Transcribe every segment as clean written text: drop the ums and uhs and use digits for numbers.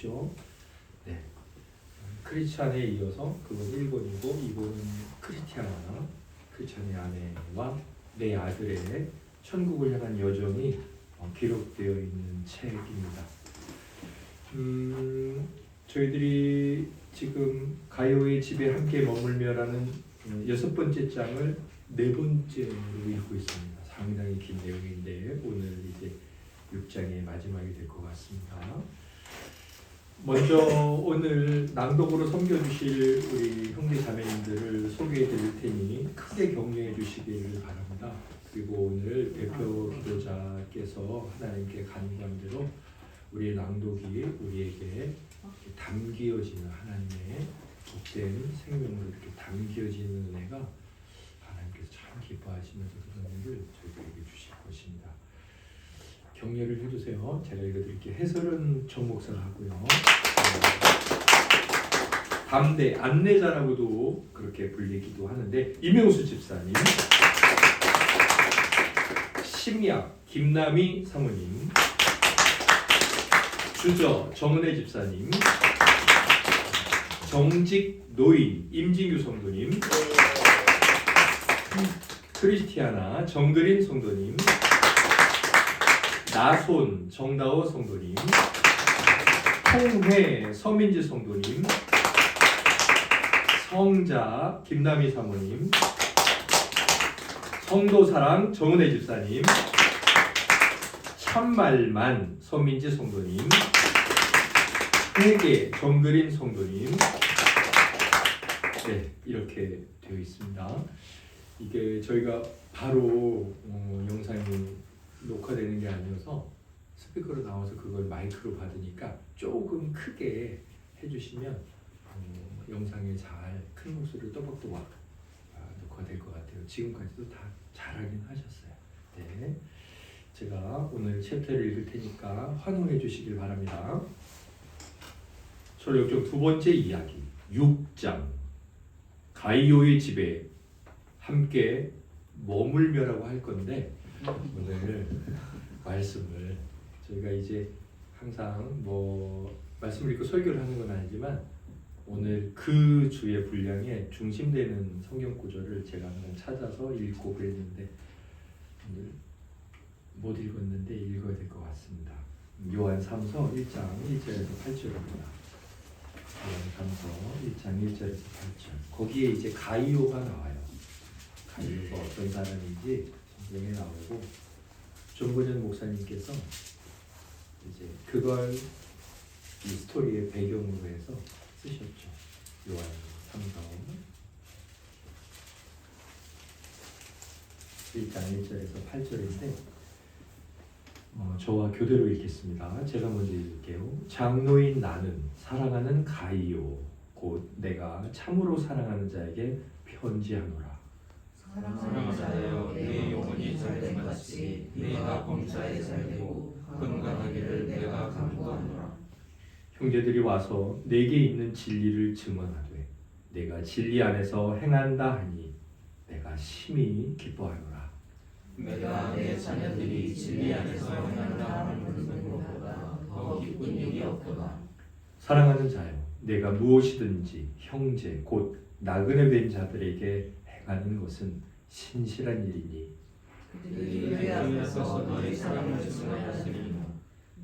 보십시오. 네. 크리스찬에 이어서 그건 1권이고 2권은 크리스찬의 아내와 내 아들의 천국을 향한 여정이 기록되어 있는 책입니다. 저희들이 지금 가요의 집에 함께 머물며라는 6번째 장을 4번째로 읽고 있습니다. 상당히 긴 내용인데 오늘 이제 6장의 마지막이 될 것 같습니다. 먼저 오늘 낭독으로 섬겨주실 우리 형제 자매님들을 소개해 드릴 테니 크게 격려해 주시기를 바랍니다. 그리고 오늘 대표 기도자께서 하나님께 간구한 대로 우리의 낭독이 우리에게 담기어지는 하나님의 복된 생명으로 이렇게 담기어지는 은혜가 하나님께서 참 기뻐하시면서 그런 은혜를 저희들에게 주실 것입니다. 격려를 해주세요. 제가 읽어드릴게요. 해설은 정 목사가 하고요. 담대 안내자라고도 그렇게 불리기도 하는데 이명수 집사님, 심리학 김남희 사모님, 주저 정은혜 집사님, 정직 노인 임진규 성도님, 크리스티아나 정그린 성도님, 나손 정다호 성도님, 통회 서민지 성도님, 성자 김남희 사모님, 성도사랑 정은혜 집사님, 참말만 서민지 성도님, 회계 정그린 성도님, 네, 이렇게 되어 있습니다. 이게 저희가 바로 영상이 녹화되는 게 아니어서 스피커로 나와서 그걸 마이크로 받으니까 조금 크게 해주시면 영상에 잘 큰 목소리로 또박또박 녹화될 것 같아요. 지금까지도 다 잘하긴 하셨어요. 네, 제가 오늘 챕터를 읽을 테니까 환호해 주시길 바랍니다. 설역종 2번째 이야기 6장 가이오의 집에 함께 머물며라고 할 건데 오늘 말씀을 저희가 이제 항상 말씀을 읽고 설교를 하는 건 아니지만 오늘 그 주의 분량에 중심되는 성경 구절을 제가 한번 찾아서 읽고 그랬는데 오늘 못 읽었는데 읽어야 될 것 같습니다. 요한 3서 1장 1절에서 8절입니다. 요한 3서 1장 1절에서 8절. 거기에 이제 가이오가 나와요. 가이오가 어떤 사람인지 성경에 나오고 존버전 목사님께서 이제 그걸 이 스토리의 배경으로 해서 쓰셨죠. 요한 3서 1장 1절에서 8절인데 저와 교대로 읽겠습니다. 제가 먼저 읽을게요. 장로인 나는 사랑하는 가이오 곧 내가 참으로 사랑하는 자에게 편지하노라. 사랑하는 자여 내 영혼이 잘됨 같이 내가 범사에 잘되고 건강하기를 내가 간구하노라. 형제들이 와서 내게 있는 진리를 증언하되 내가 진리 안에서 행한다 하니 내가 심히 기뻐하노라. 내가 내 자녀들이 진리 안에서 행한다 하는 것보다 더 기쁜 일이 없도다. 사랑하는 자여 내가 무엇이든지 형제 곧 나그네 된 자들에게 행하는 것은 신실한 일이니 그들이 내 앞에서 너의 사랑을 증언하시니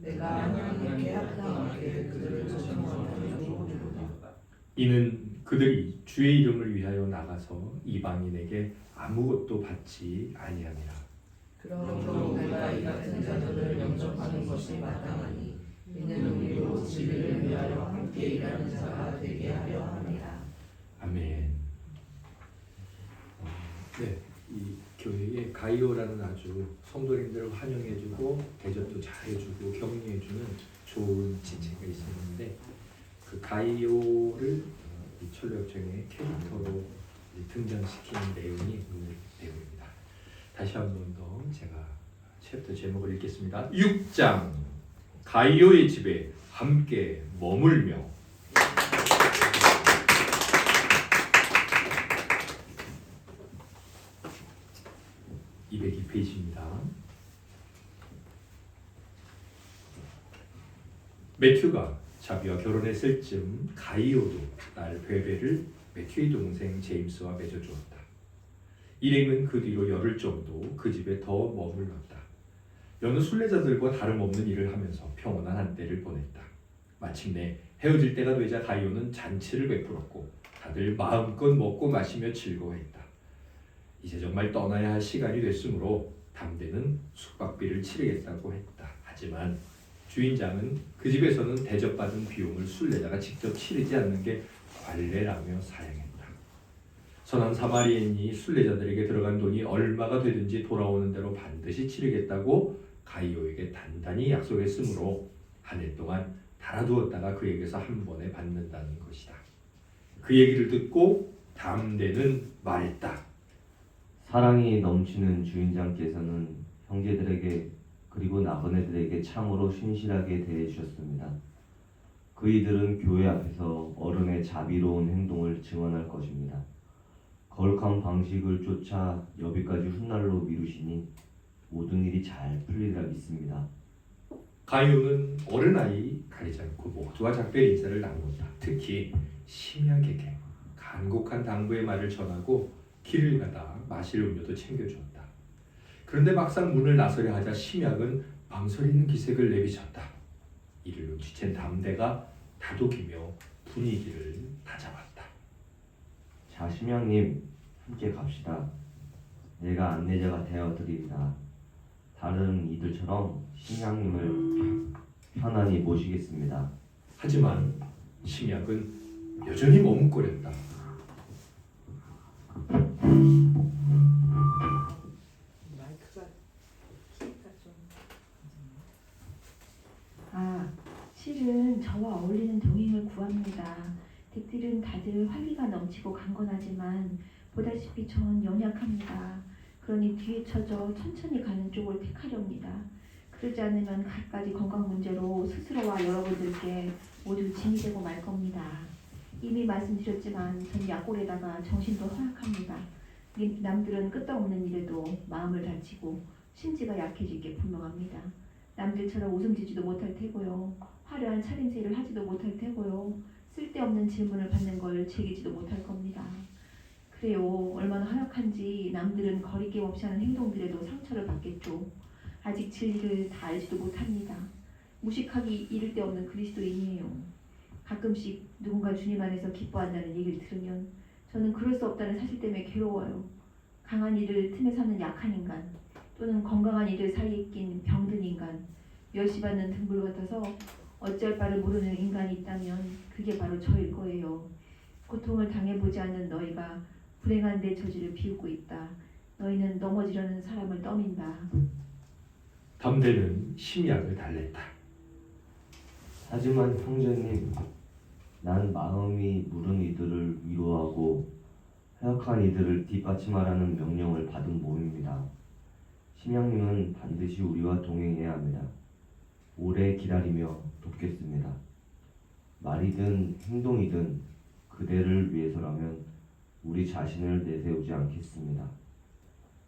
내가 하나님께 합당하게 그들을 정정하여 주오리로다. 이는 그들이 주의 이름을 위하여 나가서 이방인에게 아무것도 받지 아니함이라. 그러므로 내가 이 같은 자들을 영접하는 것이 마땅하니 이는 우리로 진리를 위하여 함께 일하는 자가 되게 하려 함이라. 아멘. 네, 이 교회에 가이오라는 아주 성도님들을 환영해주고 대접도 잘해주고 격려해주는 좋은 지체가 있었는데 그 가이오를 이 철로역정의 캐릭터로 등장시키는 내용이 오늘 내용입니다. 다시 한 번 더 제가 챕터 제목을 읽겠습니다. 6장 가이오의 집에 함께 머물며. 202페이지입니다. 매튜가 자비와 결혼했을 즈음 가이오도 딸 베베를 매튜의 동생 제임스와 맺어주었다. 일행은 그 뒤로 열흘 정도 그 집에 더 머물렀다. 여느 순례자들과 다름없는 일을 하면서 평온한 한때를 보냈다. 마침내 헤어질 때가 되자 가이오는 잔치를 베풀었고 다들 마음껏 먹고 마시며 즐거워했다. 이제 정말 떠나야 할 시간이 됐으므로 담대는 숙박비를 치르겠다고 했다. 하지만 주인장은 그 집에서는 대접받은 비용을 순례자가 직접 치르지 않는 게 관례라며 사양했다. 선한 사마리아인이 순례자들에게 들어간 돈이 얼마가 되든지 돌아오는 대로 반드시 치르겠다고 가이오에게 단단히 약속했으므로 한 해 동안 달아두었다가 그에게서 한 번에 받는다는 것이다. 그 얘기를 듣고 담대는 말했다. 사랑이 넘치는 주인장께서는 형제들에게 그리고 나그네들에게 참으로 신실하게 대해주셨습니다. 그이들은 교회 앞에서 어른의 자비로운 행동을 증언할 것입니다. 거룩한 방식을 쫓아 여비까지 훗날로 미루시니 모든 일이 잘 풀리리라 믿습니다. 가이오는 어른아이 가리지 않고 모두와 작별 인사를 나누었다. 특히 심약에게 간곡한 당부의 말을 전하고 길을 가다 마실 음료도 챙겨주었다. 그런데 막상 문을 나서려 하자 심약은 망설이는 기색을 내비쳤다. 이를 눈치챈 담대가 다독이며 분위기를 다잡았다. 자, 심양님, 함께 갑시다. 내가 안내자가 되어드리리라. 다른 이들처럼 심양님을 편안히 모시겠습니다. 하지만 심약은 여전히 머뭇거렸다. 마이크가 키가 좀. 실은 저와 어울리는 동행을 구합니다. 댁들은 다들 활기가 넘치고 강건하지만 보다시피 전 연약합니다. 그러니 뒤에 쳐져 천천히 가는 쪽을 택하렵니다. 그러지 않으면 갖가지 건강 문제로 스스로와 여러분들께 모두 짐이 되고 말 겁니다. 이미 말씀드렸지만 전 약골에다가 정신도 허약합니다. 남들은 끄떡없는 일에도 마음을 다치고 심지가 약해질 게 분명합니다. 남들처럼 웃음 지지도 못할 테고요. 화려한 차림새를 하지도 못할 테고요. 쓸데없는 질문을 받는 걸 즐기지도 못할 겁니다. 그래요. 얼마나 허약한지 남들은 거리낌 없이 하는 행동들에도 상처를 받겠죠. 아직 진리를 다 알지도 못합니다. 무식하기 이를 데 없는 그리스도인이에요. 가끔씩 누군가 주님 안에서 기뻐한다는 얘기를 들으면 저는 그럴 수 없다는 사실 때문에 괴로워요. 강한 이들 틈에 사는 약한 인간, 또는 건강한 이들 사이에 낀 병든 인간, 멸시받는 등불 같아서 어찌할 바를 모르는 인간이 있다면 그게 바로 저일 거예요. 고통을 당해보지 않는 너희가 불행한 내 처지를 비웃고 있다. 너희는 넘어지려는 사람을 떠민다. 담대는 심약을 달랬다. 하지만 형제님, 난 마음이 무른 이들을 위로하고 허약한 이들을 뒷받침하라는 명령을 받은 몸입니다. 심양님은 반드시 우리와 동행해야 합니다. 오래 기다리며 돕겠습니다. 말이든 행동이든 그대를 위해서라면 우리 자신을 내세우지 않겠습니다.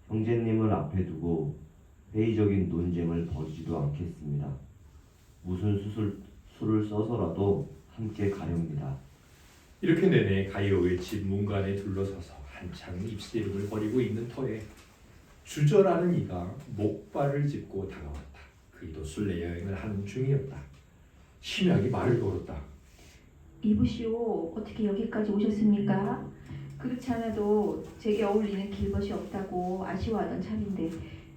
형제님을 앞에 두고 회의적인 논쟁을 벌이지도 않겠습니다. 무슨 수를 써서라도 함께 가렵니다. 이렇게 내내 가이오의 집 문간에 둘러서서 한창 입씨름을 벌이고 있는 터에 주저라는 이가 목발을 짚고 다가왔다. 그이도 순례 여행을 하는 중이었다. 심약이 말을 걸었다. 이보시오, 어떻게 여기까지 오셨습니까? 그렇지 않아도 제게 어울리는 길벗이 없다고 아쉬워하던 참인데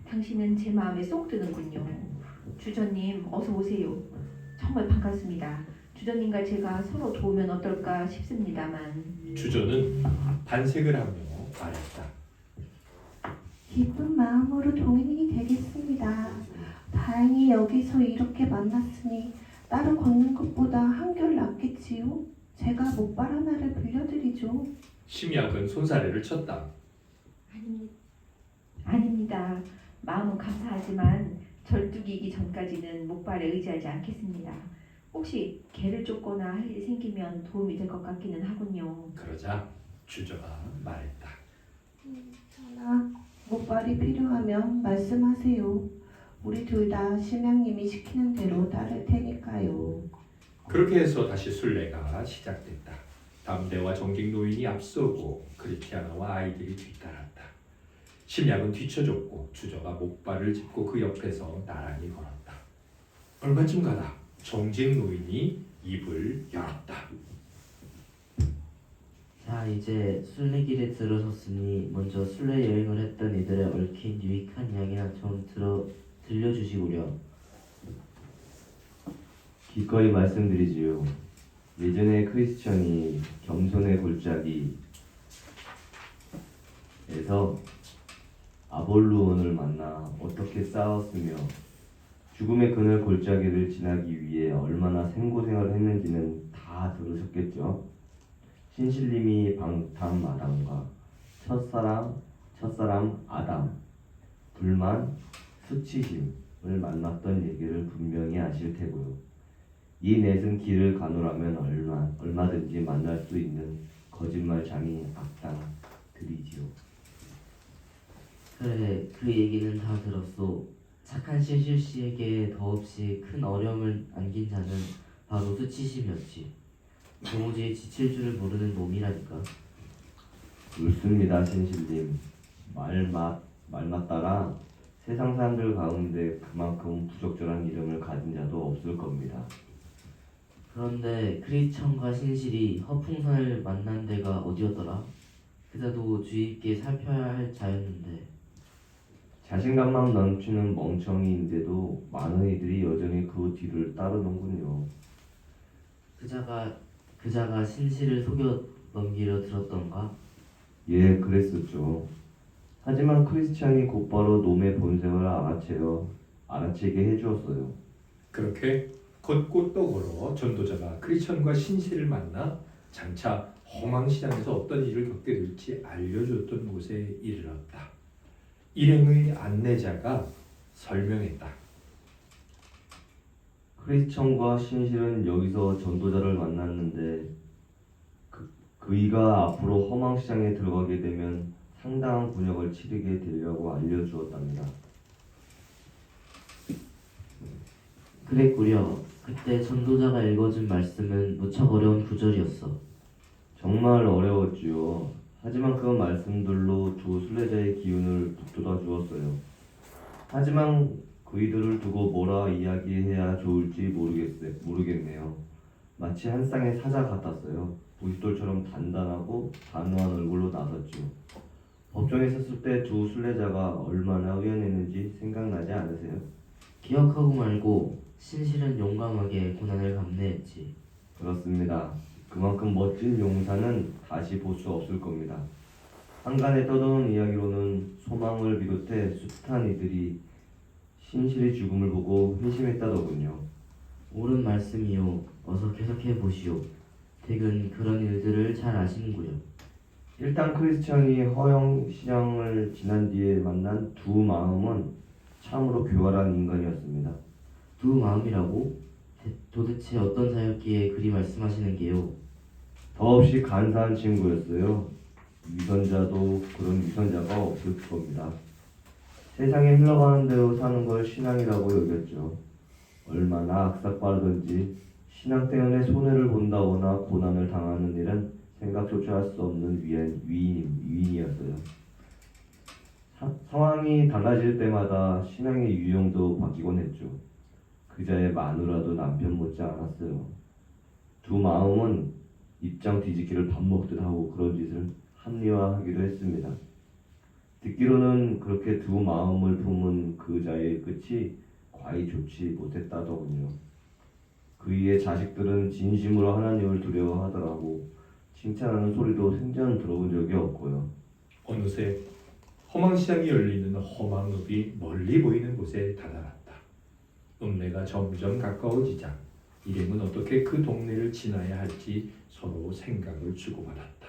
당신은 제 마음에 쏙 드는군요. 주전님, 어서 오세요. 정말 반갑습니다. 주전님과 제가 서로 도우면 어떨까 싶습니다만. 주저는 반색을 하며 말했다. 기쁜 마음으로 동행이 되겠습니다. 다행히 여기서 이렇게 만났으니 따로 걷는 것보다 한결 낫겠지요. 제가 목발 하나를 빌려드리죠. 심약은 손사래를 쳤다. 아닙니다. 마음은 감사하지만 절뚝이기 전까지는 목발에 의지하지 않겠습니다. 혹시 개를 쫓거나 할 일이 생기면 도움이 될 것 같기는 하군요. 그러자 주저가 말했다. 전하, 목발이 필요하면 말씀하세요. 우리 둘 다 심양님이 시키는 대로 따를 테니까요. 그렇게 해서 다시 순례가 시작됐다. 담대와 정직 노인이 앞서고 크리스티아나와 아이들이 뒤따랐다. 심약은 뒤쳐졌고 주저가 목발을 짚고 그 옆에서 나란히 걸었다. 얼마쯤 가다 정직 노인이 입을 열었다. 자, 이제 순례길에 들어섰으니 먼저 순례 여행을 했던 이들의 얽힌 유익한 이야기나 좀 들려주시구려. 기꺼이 말씀드리지요. 예전에 크리스천이 겸손의 골짜기에서 아볼루온을 만나 어떻게 싸웠으며 죽음의 그늘 골짜기를 지나기 위해 얼마나 생고생을 했는지는 다 들으셨겠죠. 신실님이 방탕 아담과 첫사람 아담, 불만, 수치심을 만났던 얘기를 분명히 아실 테고요. 이 넷은 길을 가노라면 얼마든지 만날 수 있는 거짓말장이 악당들이지요. 그래, 그 얘기는 다 들었소. 착한 신실 씨에게 더없이 큰 어려움을 안긴 자는 바로 수치심이었지. 도무지 지칠 줄을 모르는 몸이라니까. 옳습니다, 신실님. 말 맞다라 세상 사람들 가운데 그만큼 부적절한 이름을 가진 자도 없을 겁니다. 그런데 크리스천과 신실이 허풍선을 만난 데가 어디였더라? 그자도 주의 있게 살펴야 할 자였는데. 자신감만 넘치는 멍청이인데도 많은 이들이 여전히 그 뒤를 따르는군요. 그자가 신실을 속여 넘기려 들었던가? 예, 그랬었죠. 하지만 크리스찬이 곧바로 놈의 본색을 알아채게 해주었어요. 그렇게 걷고 또 걸어 전도자가 크리스천과 신실을 만나 장차 허망시장에서 어떤 일을 겪게 될지 알려줬던 곳에 이르렀다. 일행의 안내자가 설명했다. 크리스천과 신실은 여기서 전도자를 만났는데 그이가 앞으로 허망시장에 들어가게 되면 상당한 곤욕을 치르게 되려고 알려주었답니다. 그랬구려. 그때 전도자가 읽어준 말씀은 무척 어려운 구절이었어. 정말 어려웠지요. 하지만 그 말씀들로 두 순례자의 기운을 북돋아 주었어요. 하지만 그이들을 두고 뭐라 이야기해야 좋을지 모르겠네요. 마치 한 쌍의 사자 같았어요. 부싯돌처럼 단단하고 단호한 얼굴로 나섰죠. 법정에 섰을 때 두 순례자가 얼마나 의연했는지 생각나지 않으세요? 기억하고 말고 신실은 용감하게 고난을 감내했지. 그렇습니다. 그만큼 멋진 용사는 다시 볼 수 없을 겁니다. 한간에 떠도는 이야기로는 소망을 비롯해 숱한 이들이 신실의 죽음을 보고 회심했다더군요. 옳은 말씀이요. 어서 계속해 보시오. 댁은 그런 일들을 잘 아시는구려. 일단 크리스천이 허영 시장을 지난 뒤에 만난 두 마음은 참으로 교활한 인간이었습니다. 두 마음이라고? 도대체 어떤 사였기에 그리 말씀하시는 게요? 더없이 간사한 친구였어요. 위선자도 그런 위선자가 없을 겁니다. 세상에 흘러가는 대로 사는 걸 신앙이라고 여겼죠. 얼마나 악삭빠르든지 신앙 때문에 손해를 본다거나 고난을 당하는 일은 생각조차 할 수 없는 위인이었어요. 상황이 달라질 때마다 신앙의 유형도 바뀌곤 했죠. 그자의 마누라도 남편 못지 않았어요. 두 마음은 입장 뒤집기를 밥 먹듯 하고 그런 짓을 합리화하기도 했습니다. 듣기로는 그렇게 두 마음을 품은 그자의 끝이 과히 좋지 못했다더군요. 그의 자식들은 진심으로 하나님을 두려워하더라고 칭찬하는 소리도 생전 들어본 적이 없고요. 어느새 허망시장이 열리는 허망읍이 멀리 보이는 곳에 다다랐다. 읍내가 점점 가까워지자 일행은 어떻게 그 동네를 지나야 할지 서로 생각을 주고받았다.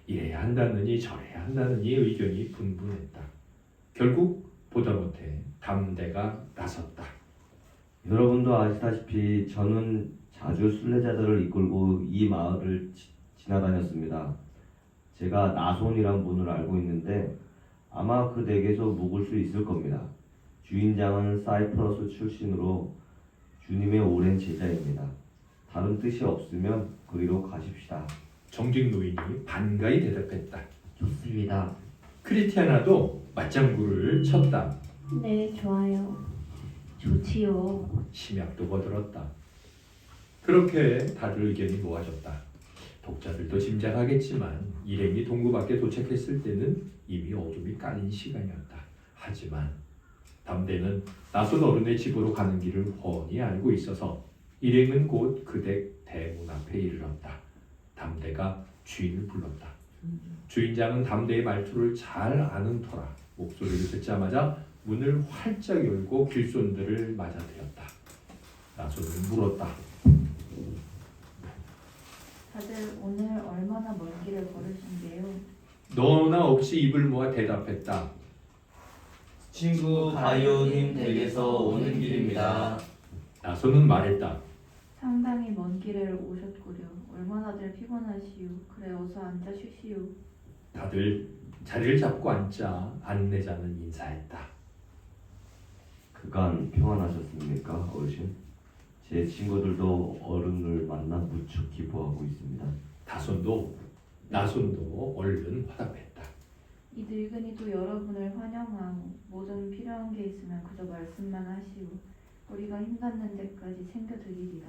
이래야 한다느니 저래야 한다느니 의견이 분분했다. 결국 보다 못해 담대가 나섰다. 여러분도 아시다시피 저는 자주 순례자들을 이끌고 이 마을을 지나다녔습니다. 제가 나손이란 분을 알고 있는데 아마 그 댁에서 묵을 수 있을 겁니다. 주인장은 사이프러스 출신으로 주님의 오랜 제자입니다. 다른 뜻이 없으면 그리로 가십시다. 정직 노인이 반가이 대답했다. 좋습니다. 크리스티아나도 맞장구를 쳤다. 네, 좋아요. 좋지요. 심약도 거들었다. 그렇게 다들 의견이 모아졌다. 독자들도 짐작하겠지만 일행이 동구 밖에 도착했을 때는 이미 어둠이 깔린 시간이었다. 하지만 담대는 낯선 어른의 집으로 가는 길을 훤히 알고 있어서 일행은 곧 그 댁 대문 앞에 이르렀다. 담대가 주인을 불렀다. 주인장은 담대의 말투를 잘 아는 터라 목소리를 듣자마자 문을 활짝 열고 길손들을 맞아들였다. 나소는 물었다. 다들 오늘 얼마나 먼 길을 걸으신게요? 너나 없이 입을 모아 대답했다. 친구 가이오님 댁에서 오는 길입니다. 나소는 말했다. 상당히 먼 길을 오셨구려. 얼마나들 피곤하시오. 그래 어서 앉아 쉬시오. 다들 자리를 잡고 앉자 안내자는 인사했다. 그간 평안하셨습니까, 어르신? 제 친구들도 어른을 만나 무척 기뻐하고 있습니다. 나손도 얼른 화답했다. 이 늙은이도 여러분을 환영하오. 뭐든 필요한 게 있으면 그저 말씀만 하시오. 우리가 힘닿는 데까지 챙겨드리리라.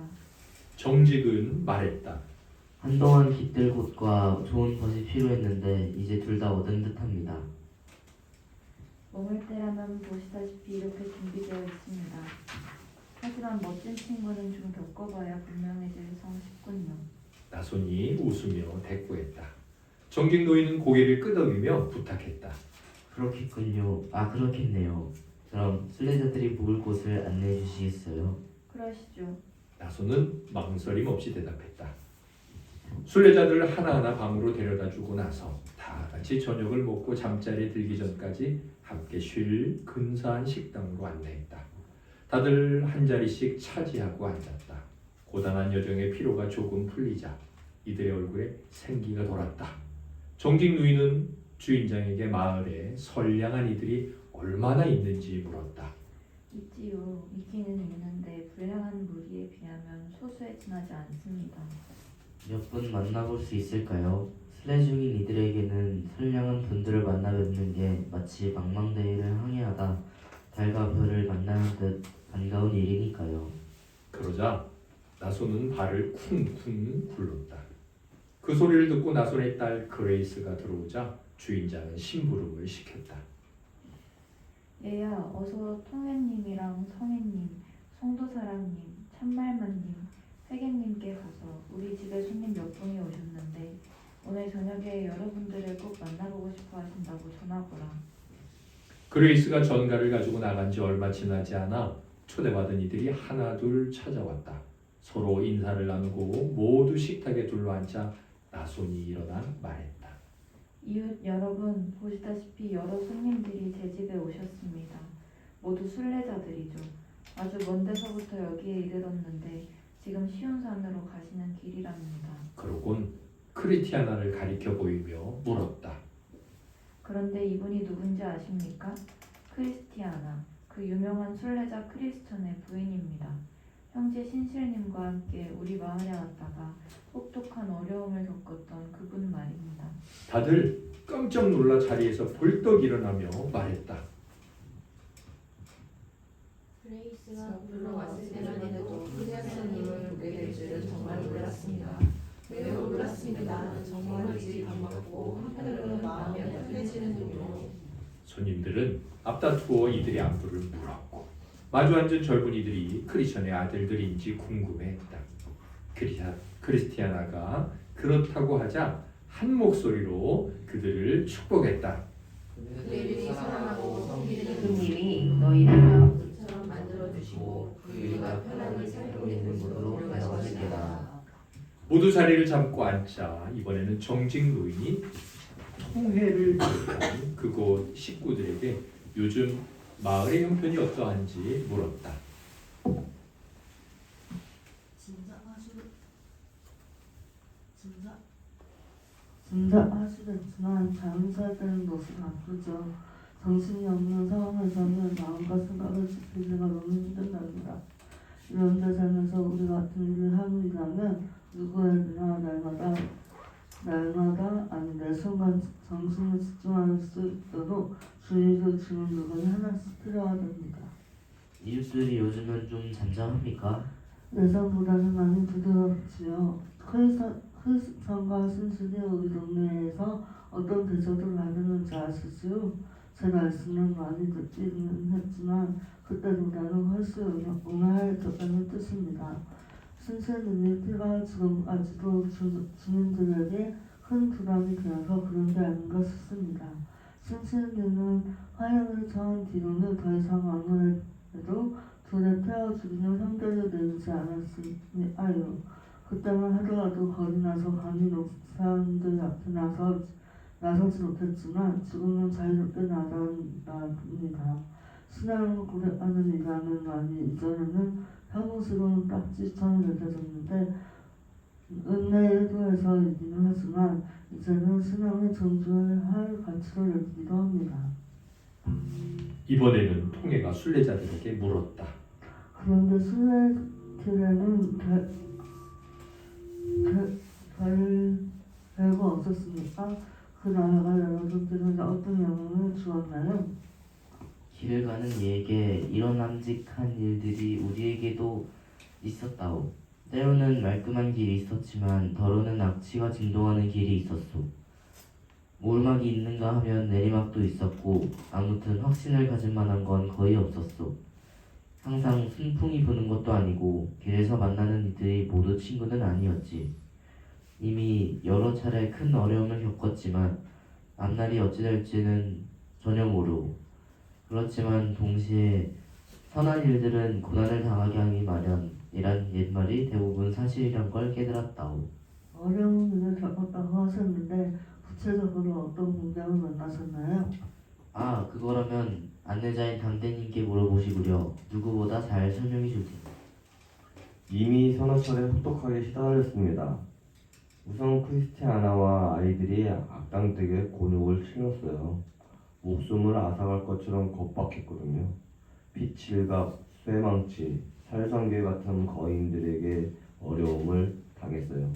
정직은 말했다. 한동안 깃들 곳과 좋은 것이 필요했는데 이제 둘 다 얻은 듯합니다. 머물 때라면 보시다시피 이렇게 준비되어 있습니다. 하지만 멋진 친구는 좀 겪어봐야 분명해질 싶군요. 나손이 웃으며 대꾸했다. 정직 노인은 고개를 끄덕이며 부탁했다. 그렇겠군요. 그렇겠네요. 그럼 순례자들이 묵을 곳을 안내해 주시겠어요? 그러시죠. 나손은 망설임 없이 대답했다. 순례자들을 하나하나 방으로 데려다주고 나서 다 같이 저녁을 먹고 잠자리에 들기 전까지 함께 쉴 근사한 식당으로 안내했다. 다들 한 자리씩 차지하고 앉았다. 고단한 여정의 피로가 조금 풀리자 이들의 얼굴에 생기가 돌았다. 정직 누이는 주인장에게 마을에 선량한 이들이 얼마나 있는지 물었다. 있지요. 있기는 있는데 불량한 무리에 비하면 소수에 지나지 않습니다. 몇 분 만나볼 수 있을까요? 순례 중인 이들에게는 선량한 분들을 만나 뵙는 게 마치 망망대해를 항해하다 달과 별을 만나는 듯 반가운 일이니까요. 그러자 나손은 발을 쿵쿵 굴렀다. 그 소리를 듣고 나손의 딸 그레이스가 들어오자 주인장은 심부름을 시켰다. 얘야, 어서 통회님이랑 성혜님, 송도사랑님, 참말만님, 회계님께 가서 우리 집에 손님 몇 분이 오셨는데 오늘 저녁에 여러분들을 꼭 만나보고 싶어 하신다고 전하거라. 그레이스가 전가를 가지고 나간 지 얼마 지나지 않아 초대받은 이들이 하나둘 찾아왔다. 서로 인사를 나누고 모두 식탁에 둘러앉자 나손이 일어나 말했다. 이웃 여러분, 보시다시피 여러 손님들이 제 집에 오셨습니다. 모두 순례자들이죠. 아주 먼 데서부터 여기에 이르렀는데 지금 시온산으로 가시는 길이랍니다. 그러곤 크리티아나를 가리켜 보이며 물었다. 그런데 이분이 누군지 아십니까? 크리스티아나, 그 유명한 순례자 크리스천의 부인입니다. 형제 신실님과 함께 우리 마을에 왔다가 혹독한 어려움을 겪었던 그분 말입니다. 다들 깜짝 놀라 자리에서 벌떡 일어나며 말했다. 그레이스가 불러왔을 때만 해도 크리스천님을 보게 될 줄은 정말 몰랐습니다. 매우 놀랐습니다. 정말 일이 반갑고 한편으로는 마음이 따뜻해지는군요. 손님들은 앞다투어 이들의 안부를 물었고 마주 앉은 젊은이들이 크리스천의 아들들인지 궁금해했다. 크리스티아나가 그렇다고 하자 한 목소리로 그들을 축복했다. 그들이 사랑하고 섬기는 님이 너희를 것처럼 만들어주시고 그들과 편안히 살고 있는 곳으로 데려가시리라. 모두 자리를 잡고 앉자 이번에는 정직 노인이 통회를 비롯한 그곳 식구들에게 요즘 마을의 형편이 어떠한지 물었다. 진짜 하시겠지만 자연사되는 것은 아프죠. 정신이 없는 상황에서는 마음과 생각을 지키기가 너무 힘든답니다. 이런 세상에서 우리 같은 일을 하느라면 누구에게나 날마다 아니 매 순간 정신을 집중할 수 있도록 주의를 주는 누군이 하나씩 필요하답니다. 이웃들이 요즘은 좀 잠잠합니까? 예전보다는 많이 부드럽지요. 크리스천과 신실이 우리 동네에서 어떤 대접을 받았는지 아시지요? 제 말씀은 많이 듣기는 했지만 그때보다는 훨씬 온화해졌다는 뜻입니다. 신실님의 피가 지금까지도 주민들에게 큰 부담이 되어서 그런 게 아닌가 싶습니다. 신실님은 화형을 처한 뒤로는 더 이상 아무래도 둘의 태워 죽이는 형태를 내지 않았으니까요. 그때만 하더라도 겁이 나서 감히 사람들 앞에 나서지 못했지만 지금은 자유롭게 나갑니다. 신앙을 고려하는 이라는 말이 이전에는 혐오스러운 딱지처럼 느껴졌는데 은혜의 도에서이기는 하지만 이제는 신앙을 존중해야 할 가치로 여기기도 합니다. 이번에는 통해가 순례자들에게 물었다. 그런데 순례길에는 별거 없었습니까? 그 나라가 여러분들에게 어떤 영향을 주었나요? 길을 가는 이에게 이런 암직한 일들이 우리에게도 있었다오. 때로는 말끔한 길이 있었지만 더러는 악취가 진동하는 길이 있었소. 오르막이 있는가 하면 내리막도 있었고 아무튼 확신을 가질 만한 건 거의 없었소. 항상 순풍이 부는 것도 아니고 길에서 만나는 이들이 모두 친구는 아니었지. 이미 여러 차례 큰 어려움을 겪었지만 앞날이 어찌 될지는 전혀 모르고 그렇지만 동시에 선한 일들은 고난을 당하게 하기 마련이란 옛말이 대부분 사실이란 걸 깨달았다오. 어려운 일을 겪었다고 하셨는데 구체적으로 어떤 문제를 만나셨나요? 아, 그거라면 안내자인 담대님께 물어보시구려. 누구보다 잘 설명해 줄 테니. 이미 서너 차례 혹독하게 시달렸습니다. 우선 크리스티아나와 아이들이 악당들에게 곤욕을 치렀어요. 목숨을 앗아갈 것처럼 겁박했거든요. 피칠갑, 쇠망치, 살상괴 같은 거인들에게 어려움을 당했어요.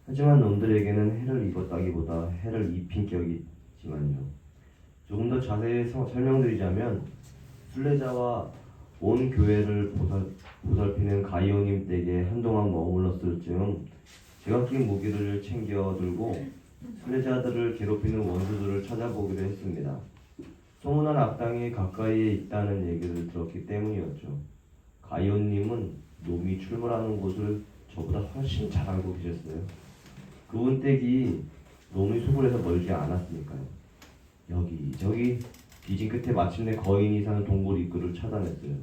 하지만 놈들에게는 해를 입었다기보다 해를 입힌 격이지만요. 조금 더 자세히 설명드리자면 순례자와 온 교회를 보살피는 가이오님 댁에 한동안 머물렀을 즈음 제가 낀 무기를 챙겨 들고 순례자들을 괴롭히는 원수들을 찾아보기로 했습니다. 소문난 악당이 가까이에 있다는 얘기를 들었기 때문이었죠. 가이오님은 놈이 출몰하는 곳을 저보다 훨씬 잘 알고 계셨어요. 그분 댁이 놈이 수굴에서 멀지 않았으니까요. 여기저기 뒤진 끝에 마침내 거인이 사는 동굴 입구를 찾아냈어요.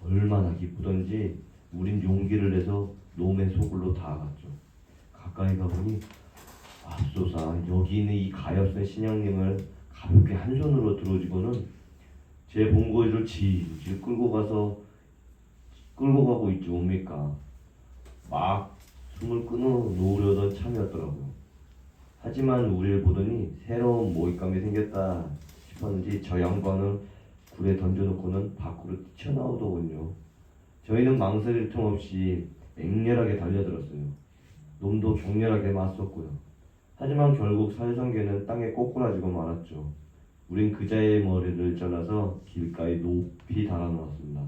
얼마나 기쁘던지 우린 용기를 내서 놈의 소굴로 다가갔죠. 가까이 가보니 앞소사 여기 있는 이 가엾은 신양님을 가볍게 한 손으로 들어주고는 제 본거지를 질질 끌고 가고 있지 뭡니까. 막 숨을 끊어놓으려던 참이었더라고요. 하지만 우리를 보더니 새로운 모잇감이 생겼다 싶었는지 저 양반을 굴에 던져놓고는 밖으로 뛰쳐나오더군요. 저희는 망설일 틈 없이 맹렬하게 달려들었어요. 놈도 격렬하게 맞섰고요. 하지만 결국 살상괴는 땅에 꼬꾸라지고 말았죠. 우린 그자의 머리를 잘라서 길가에 높이 달아놓았습니다.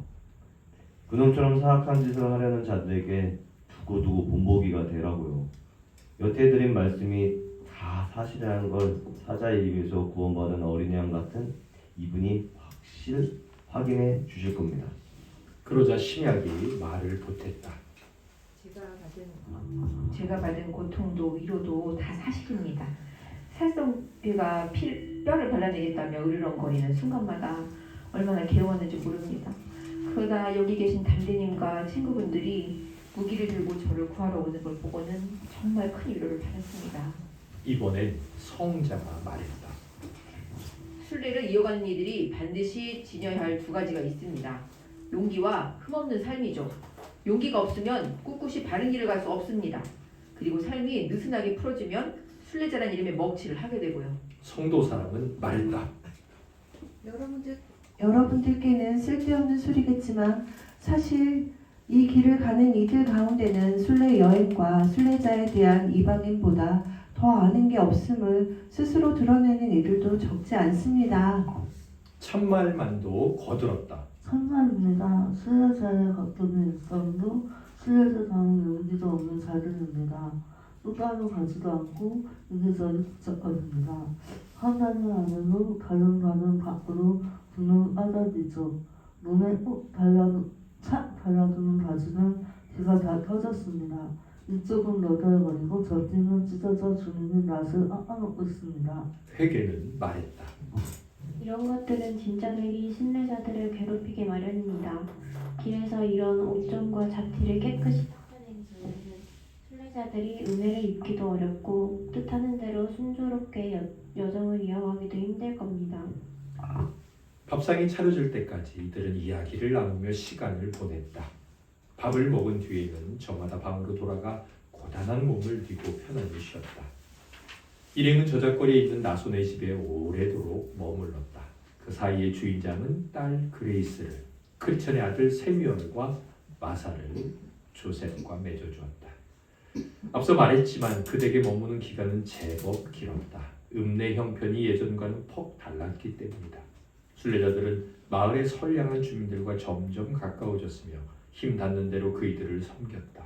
그놈처럼 사악한 짓을 하려는 자들에게 두고두고 본보기가 되라고요. 여태 드린 말씀이 다 사실이라는 걸 사자의 입에서 구원받은 어린 양 같은 이분이 확인해 주실 겁니다. 그러자 심약이 말을 보탰다. 제가 받은 고통도 위로도 다 사실입니다. 살성괴가 뼈를 발라내겠다며 으르렁거리는 순간마다 얼마나 괴로웠는지 모릅니다. 그러다 여기 계신 담대님과 친구분들이 무기를 들고 저를 구하러 오는 걸 보고는 정말 큰 위로를 받았습니다. 이번엔 성자가 말했다. 순례를 이어가는 이들이 반드시 지녀야 할 두 가지가 있습니다. 용기와 흠없는 삶이죠. 용기가 없으면 꿋꿋이 바른 길을 갈 수 없습니다. 그리고 삶이 느슨하게 풀어지면 순례자란 이름의 먹칠을 하게 되고요. 성도 사람은 말했다. 여러분들께는 쓸데없는 소리겠지만 사실 이 길을 가는 이들 가운데는 순례 여행과 순례자에 대한 이방인보다 더 아는 게 없음을 스스로 드러내는 이들도 적지 않습니다. 참말만도 거들었다. 참말입니다. 순례자의 같은 일상도 순례자다운 용기도 없는 자들입니다. 또 따로 가지도 않고 이리저리 복잡합니다. 한 단위 안으로 다른 밖으로 붙는 아다리죠. 눈에 꼭 달라두는 바지는 귀가 다 터졌습니다. 이쪽은 너덜거리고 저쪽은 찢어져 주민의 낯을 깎아놓고 있습니다. 회계는 말했다. 이런 것들은 진짜들이 순례자들을 괴롭히게 마련입니다. 길에서 이런 오점과 잡티를 깨끗이 닦아내기 전에는 순례자들이 은혜를 입기도 어렵고 뜻하는 대로 순조롭게 여정을 이어가기도 힘들 겁니다. 밥상이 차려질 때까지 이들은 이야기를 나누며 시간을 보냈다. 밥을 먹은 뒤에는 저마다 방으로 돌아가 고단한 몸을 뉘고 편안히 쉬었다. 일행은 저작거리에 있는 나손의 집에 오래도록 머물렀다. 그 사이에 주인장은 딸 그레이스를, 크리천의 아들 세뮤얼과 마사를 조셉과 맺어주었다. 앞서 말했지만 그들에게 머무는 기간은 제법 길었다. 읍내 형편이 예전과는 퍽 달랐기 때문이다. 순례자들은 마을의 선량한 주민들과 점점 가까워졌으며 힘 닿는 대로 그이들을 섬겼다.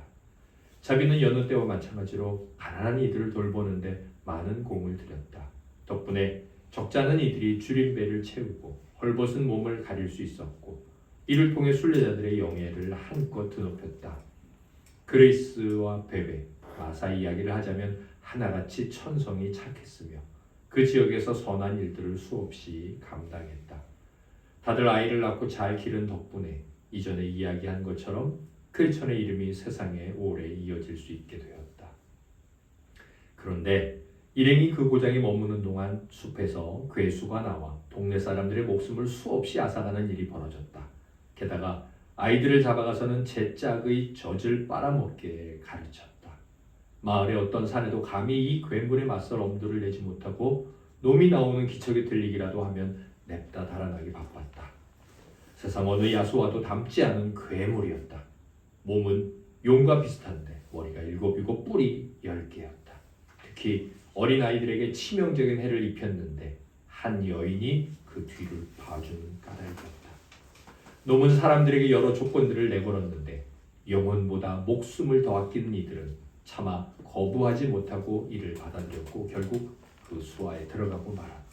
자기는 여느 때와 마찬가지로 가난한 이들을 돌보는데 많은 공을 들였다. 덕분에 적지 않은 이들이 줄인 배를 채우고 헐벗은 몸을 가릴 수 있었고 이를 통해 순례자들의 영예를 한껏 드높였다. 그레이스와 베베, 마사 이야기를 하자면 하나같이 천성이 착했으며 그 지역에서 선한 일들을 수없이 감당했다. 다들 아이를 낳고 잘 기른 덕분에 이전에 이야기한 것처럼 크리천의 이름이 세상에 오래 이어질 수 있게 되었다. 그런데 일행이 그 고장에 머무는 동안 숲에서 괴수가 나와 동네 사람들의 목숨을 수없이 앗아가는 일이 벌어졌다. 게다가 아이들을 잡아가서는 제 짝의 젖을 빨아먹게 가르쳤다. 마을의 어떤 사내도 감히 이 괴물에 맞설 엄두를 내지 못하고 놈이 나오는 기척이 들리기라도 하면 냅다 달아나기 바빴다. 세상 어느 야수와도 닮지 않은 괴물이었다. 몸은 용과 비슷한데 머리가 7이고 뿔이 10개였다. 특히 어린아이들에게 치명적인 해를 입혔는데 한 여인이 그 뒤를 봐주는 까닭이었다. 놈은 사람들에게 여러 조건들을 내걸었는데 영혼보다 목숨을 더 아끼는 이들은 차마 거부하지 못하고 이를 받아들였고 결국 그 수하에 들어가고 말았다.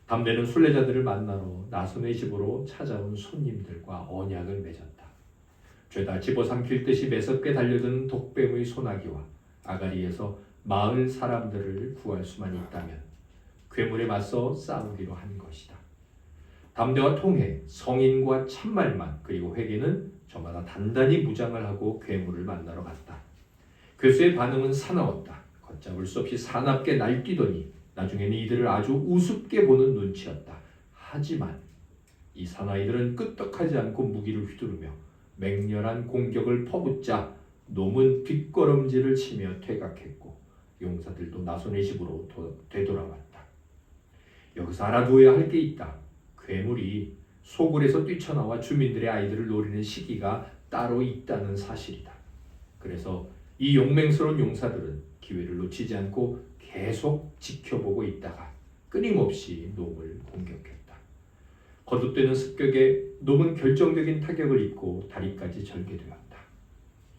담대는 순례자들을 만나러 나손의 집으로 찾아온 손님들과 언약을 맺었다. 죄다 집어삼킬 듯이 매섭게 달려드는 독뱀의 소나기와 아가리에서 마을 사람들을 구할 수만 있다면 괴물에 맞서 싸우기로 한 것이다. 담대와 통해, 성인과 참말만 그리고 회개는 저마다 단단히 무장을 하고 괴물을 만나러 갔다. 괴수의 반응은 사나웠다. 걷잡을 수 없이 사납게 날뛰더니 나중에는 이들을 아주 우습게 보는 눈치였다. 하지만 이 사나이들은 끄떡하지 않고 무기를 휘두르며 맹렬한 공격을 퍼붓자 놈은 뒷걸음질을 치며 퇴각했고 용사들도 나손의 집으로 되돌아왔다. 여기서 알아두어야 할 게 있다. 괴물이 소굴에서 뛰쳐나와 주민들의 아이들을 노리는 시기가 따로 있다는 사실이다. 그래서 이 용맹스러운 용사들은 기회를 놓치지 않고 계속 지켜보고 있다가 끊임없이 놈을 공격했다. 거듭되는 습격에 놈은 결정적인 타격을 입고 다리까지 절개되었다.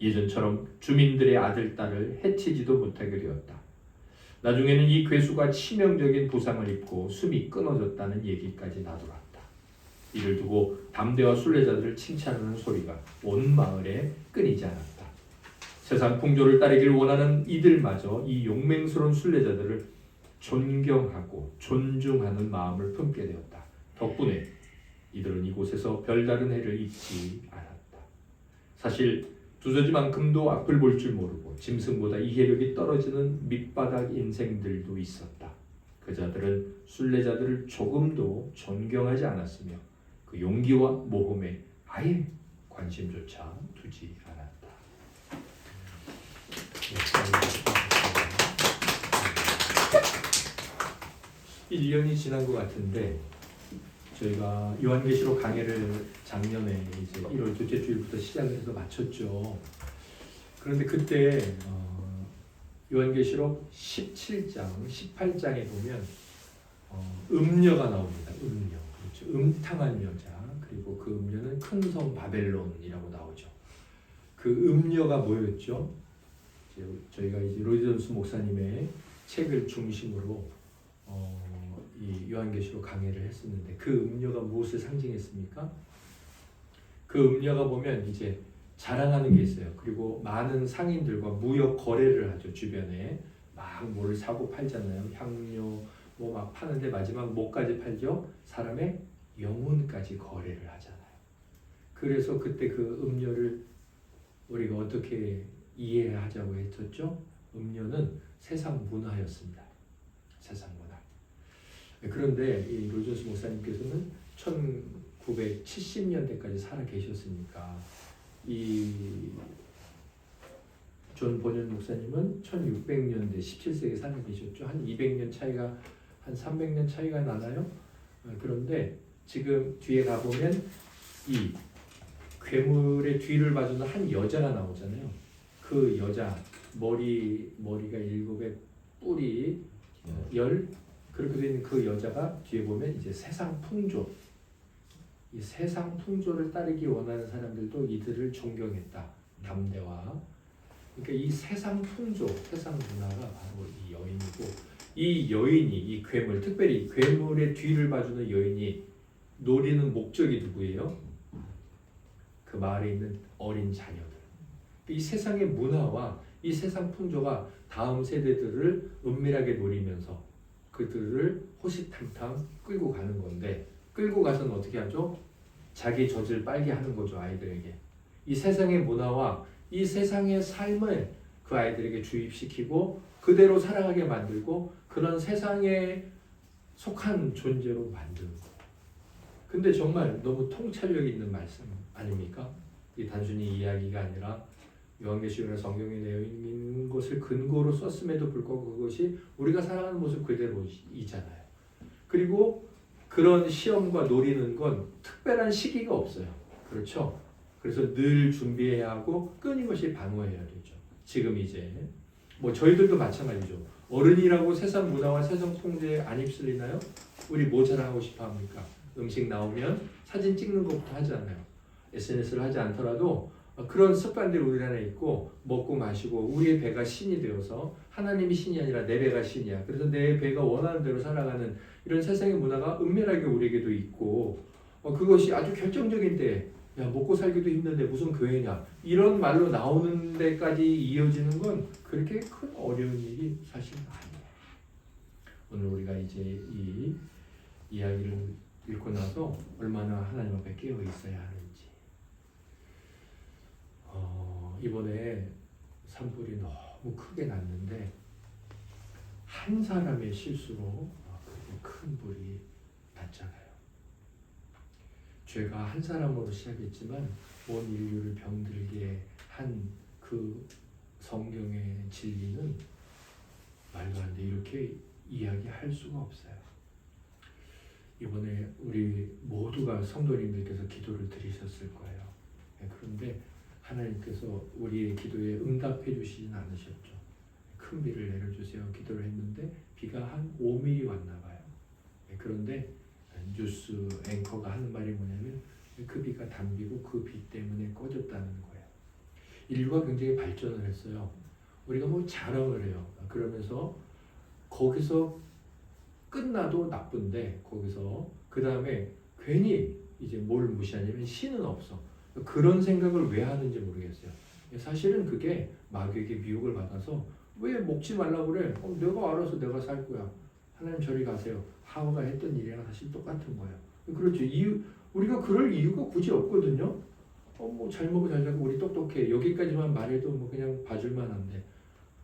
예전처럼 주민들의 아들, 딸을 해치지도 못하게 되었다. 나중에는 이 괴수가 치명적인 부상을 입고 숨이 끊어졌다는 얘기까지 나돌았다. 이를 두고 담대와 순례자들을 칭찬하는 소리가 온 마을에 끊이지 않았다. 세상 풍조를 따르길 원하는 이들마저 이 용맹스러운 순례자들을 존경하고 존중하는 마음을 품게 되었다. 덕분에 이들은 이곳에서 별다른 해를 입지 않았다. 사실 두더지만큼도 앞을 볼 줄 모르고 짐승보다 이해력이 떨어지는 밑바닥 인생들도 있었다. 그 자들은 순례자들을 조금도 존경하지 않았으며 그 용기와 모험에 아예 관심조차 두지 않았다. 1년이 지난 것 같은데 저희가 요한계시록 강해를 작년에 이제 1월 둘째 주일부터 시작해서 마쳤죠. 그런데 그때 요한계시록 17장, 18장에 보면 음녀가 나옵니다. 음녀, 그렇죠. 음탕한 여자. 그리고 그 음녀는 큰 성 바벨론이라고 나오죠. 그 음녀가 뭐였죠? 저희가 이제 로이존스 목사님의 책을 중심으로 이 요한계시록 강해를 했었는데 그 음녀가 무엇을 상징했습니까? 그 음녀가 보면 이제 자랑하는 게 있어요. 그리고 많은 상인들과 무역 거래를 하죠. 주변에 막 뭘 사고 팔잖아요. 향료 뭐 막 파는데 마지막 뭐까지 팔죠? 사람의 영혼까지 거래를 하잖아요. 그래서 그때 그 음녀를 우리가 어떻게 이해하자고 했었죠? 음녀는 세상 문화였습니다. 세상 문화. 그런데 이 로이존스 목사님께서는 1970년대까지 살아 계셨으니까 이 존 보년 목사님은 1600년대 17세기에 살아 계셨죠. 한 200년 차이가 한 300년 차이가 나나요? 그런데 지금 뒤에 가보면 이 괴물의 뒤를 봐주는 한 여자가 나오잖아요. 그 여자 머리가 7의 뿔이 10 그렇게 되는 그 여자가 뒤에 보면 이제 세상 풍조, 이 세상 풍조를 따르기 원하는 사람들도 이들을 존경했다. 담대와. 그러니까 이 세상 풍조, 세상 문화가 바로 이 여인이고, 이 여인이 이 괴물, 특별히 괴물의 뒤를 봐주는 여인이 노리는 목적이 누구예요? 그 마을에 있는 어린 자녀들. 이 세상의 문화와 이 세상 풍조가 다음 세대들을 은밀하게 노리면서 그들을 호시탐탐 끌고 가는 건데, 끌고 가서는 어떻게 하죠? 자기 젖을 빨게 하는 거죠. 아이들에게. 이 세상의 문화와 이 세상의 삶을 그 아이들에게 주입시키고 그대로 살아가게 만들고 그런 세상에 속한 존재로 만드는 거예요. 근데 정말 너무 통찰력 있는 말씀 아닙니까? 이 단순히 이야기가 아니라 요한계시록이나 성경에 내어 있는 것을 근거로 썼음에도 불구하고 그것이 우리가 살아가는 모습 그대로이잖아요. 그리고 그런 시험과 노리는 건 특별한 시기가 없어요. 그렇죠? 그래서 늘 준비해야 하고 끊임없이 방어해야 되죠. 지금 이제 뭐 저희들도 마찬가지죠. 어른이라고 세상 문화와 세상 통제에 안 휩쓸리나요? 우리 뭐 자랑하고 싶어 합니까? 음식 나오면 사진 찍는 것부터 하잖아요. SNS를 하지 않더라도 그런 습관들이 우리 안에 있고 먹고 마시고 우리의 배가 신이 되어서 하나님이 신이 아니라 내 배가 신이야. 그래서 내 배가 원하는 대로 살아가는 이런 세상의 문화가 은밀하게 우리에게도 있고 그것이 아주 결정적인 때 야 먹고 살기도 힘든데 무슨 교회냐 이런 말로 나오는 데까지 이어지는 건 그렇게 큰 어려운 일이 사실 아니에요. 오늘 우리가 이제 이 이야기를 읽고 나서 얼마나 하나님 앞에 깨어 있어야 하는지 이번에 산불이 너무 크게 났는데 한 사람의 실수로 그렇게 큰 불이 났잖아요. 죄가 한 사람으로 시작했지만 온 인류를 병들게 한 그 성경의 진리는 말도 안 돼 이렇게 이야기할 수가 없어요. 이번에 우리 모두가 성도님들께서 기도를 드리셨을 거예요. 그런데 하나님께서 우리의 기도에 응답해 주시진 않으셨죠. 큰 비를 내려주세요 기도를 했는데 비가 한 5mm 왔나 봐요. 그런데 뉴스 앵커가 하는 말이 뭐냐면 그 비가 담비고 그 비 때문에 꺼졌다는 거예요. 인류가 굉장히 발전을 했어요. 우리가 뭐 자랑을 해요. 그러면서 거기서 끝나도 나쁜데 거기서 그 다음에 괜히 이제 뭘 무시하냐면 신은 없어. 그런 생각을 왜 하는지 모르겠어요. 사실은 그게 마귀에게 미혹을 받아서 왜 먹지 말라고 그래? 내가 알아서 내가 살 거야. 하나님 저리 가세요. 하와가 했던 일이랑 사실 똑같은 거예요. 그렇죠. 우리가 그럴 이유가 굳이 없거든요. 뭐 잘 먹고 잘 자고 우리 똑똑해. 여기까지만 말해도 뭐 그냥 봐줄만 한데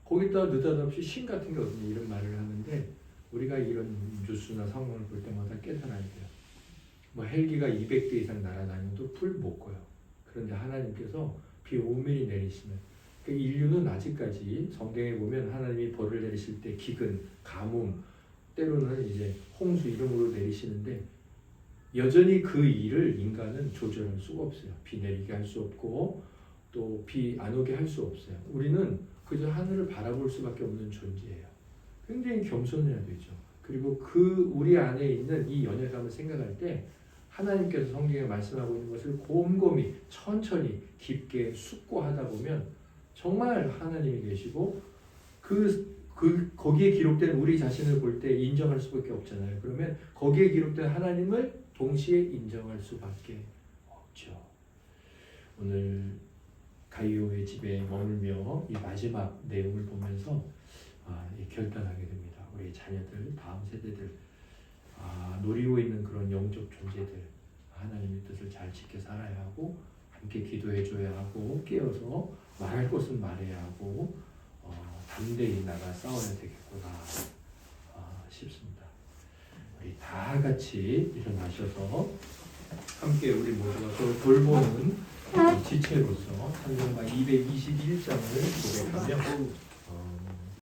거기다 느닷없이 신 같은 게 없니 이런 말을 하는데 우리가 이런 뉴스나 상황을 볼 때마다 깨달아야 돼요. 뭐 헬기가 200대 이상 날아다녀도 불 못 꺼요. 그런데 하나님께서 비 5mm 내리시면 그러니까 인류는 아직까지 성경에 보면 하나님이 벌을 내리실 때 기근, 가뭄, 때로는 이제 홍수 이런 걸로 내리시는데 여전히 그 일을 인간은 조절할 수가 없어요. 비 내리게 할 수 없고 또 비 안 오게 할 수 없어요. 우리는 그저 하늘을 바라볼 수밖에 없는 존재예요. 굉장히 겸손해야 되죠. 그리고 그 우리 안에 있는 이 연약함을 생각할 때 하나님께서 성경에 말씀하고 있는 것을 곰곰이 천천히 깊게 숙고하다 보면 정말 하나님이 계시고 거기에 기록된 우리 자신을 볼 때 인정할 수밖에 없잖아요. 그러면 거기에 기록된 하나님을 동시에 인정할 수밖에 없죠. 오늘 가이오의 집에 머물며 이 마지막 내용을 보면서 결단하게 됩니다. 우리 자녀들, 다음 세대들 노리고 있는 그런 영적 존재들 하나님의 뜻을 잘 지켜 살아야 하고 함께 기도해 줘야 하고 깨어서 말할 것은 말해야 하고 담대히 나가 싸워야 되겠구나 싶습니다. 우리 다 같이 일어나셔서 함께 우리 모두가 서로 돌보는 지체로서 찬송가 221장을 고백하며